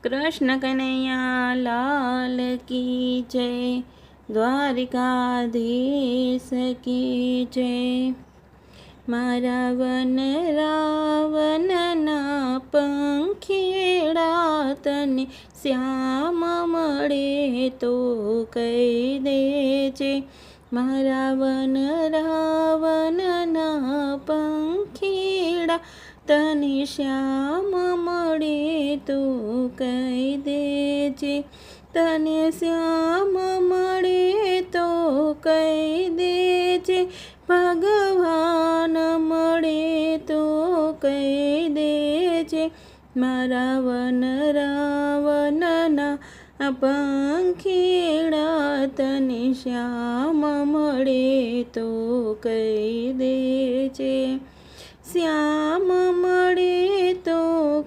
कृष्ण कन्हैया लाल की जय। द्वारिकाधीश की जय। मारा वन रावणना पंखीड़ा तने श्याम मळे तो कही देजे। मारा वन रावणना पंखीड़ा तने श्याम मळे तो कही देजे। तने श्याम मळे तो कही देजे। भगवान मळे तो कही देजे। मारा वन रावणना पंखीड़ा तने श्याम मळे तो कही देजे। श्याम मळे तो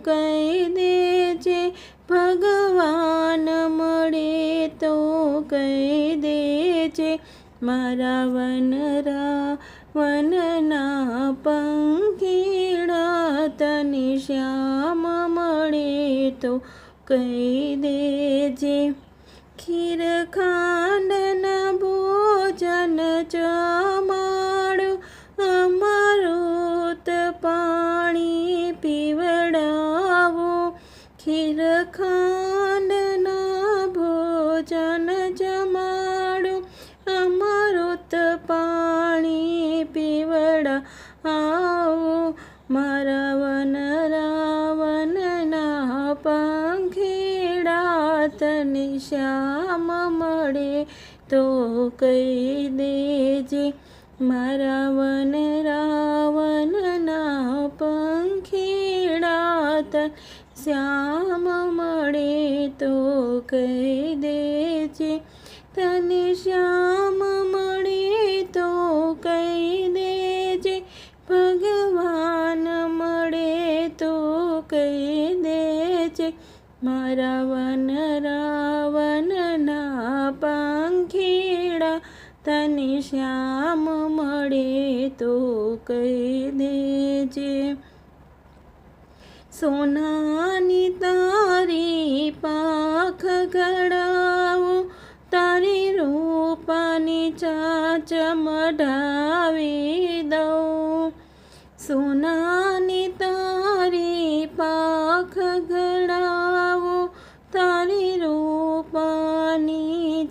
कही देजे। भगवान मळे तो कही देजे। मारा वन रावणना पंखीड़ा तने श्याम मळे तो कही देजे। खीर खांडना भोजन जमाडो। अमृत पाणी पीवडावो। खीर खांडना भोजन जमाडो। अमृत पाणी पीवडावो। मारा वन रावणना पंखीड़ा तने श्याम मळे तो कही देजे। मारा वन रावणना पंखीड़ा तने श्याम मळे तो कही देजे। तने श्याम मळे तो कही देजे। भगवान मळे तो कही देजे। मारा वन रावणना पंखीड़ा तने श्याम मळे तो कही देजे। सोनानी तारी पाख घडावो। तारी रूपानी चाच मढावी दऊं। सोनानी तारी पाख घडावो। तारी रूपानी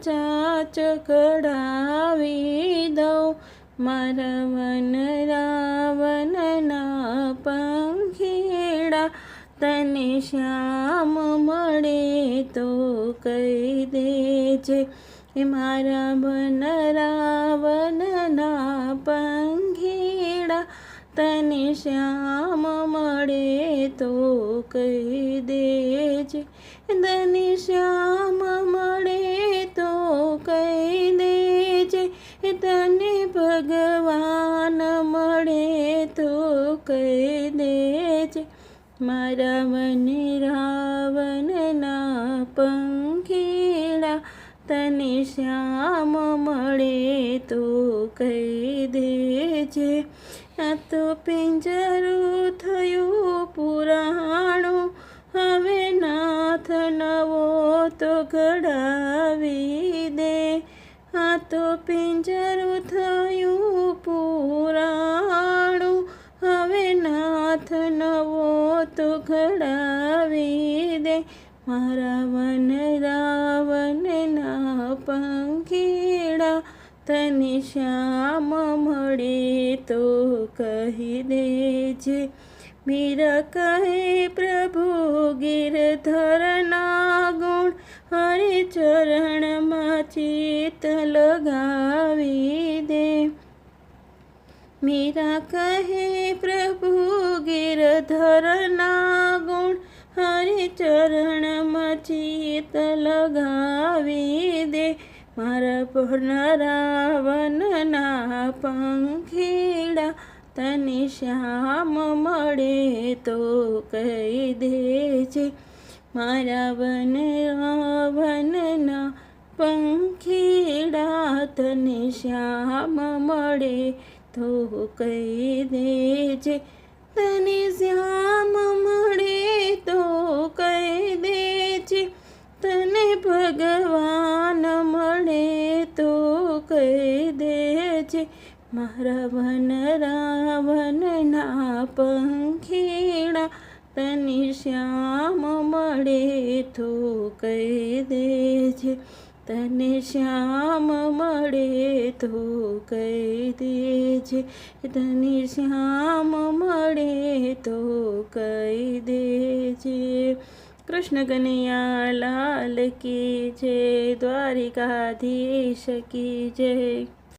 चाच कढावी दऊं। मारा वन रावणना पंखीड़ा तने श्याम मळे तो कही देजे। मारा वन रावणना पंखीड़ा तने श्याम मळे तो कही देजे। तने श्याम मळे तो कही देजे। तने भगवान मळे तो कही देजे। मारा वन रावणना पंखीड़ा तने श्याम मळे तो कही देजे। आ तो पिंजरू थयो पुराणो। हवे नाथ नवो तो घडावी दे। आ तो पिंजरू थयो पुराणो। हवे नाथ नवो तो घडावी दे। मारा वन रावणना पंखीड़ा तने श्याम मळे तो कही देजे। मीरा कहे प्रभु गिरधरना गुण। हरि चरण मां चित लगावी दे। मीरा कहे प्रभु गिरधरना गुण। हरि चरण मां चित लगावी दे। मारा वन रावणना पंखीड़ा तने श्याम मळे तो कही देजे। मारा वन रावणना पंखीड़ा तने श्याम मळे तो कही देजे। तने श्याम मळे तो कही देजे। મારા વન રાવણના પંખીડા તને શ્યામ મળે તો કહી દેજે, તને શ્યામ મળે તો કહી દેજે, તને શ્યામ મળે તો કહી દેજે. કૃષ્ણ કનૈયા લાલ કી જય, દ્વારિકાધીશ કી જય.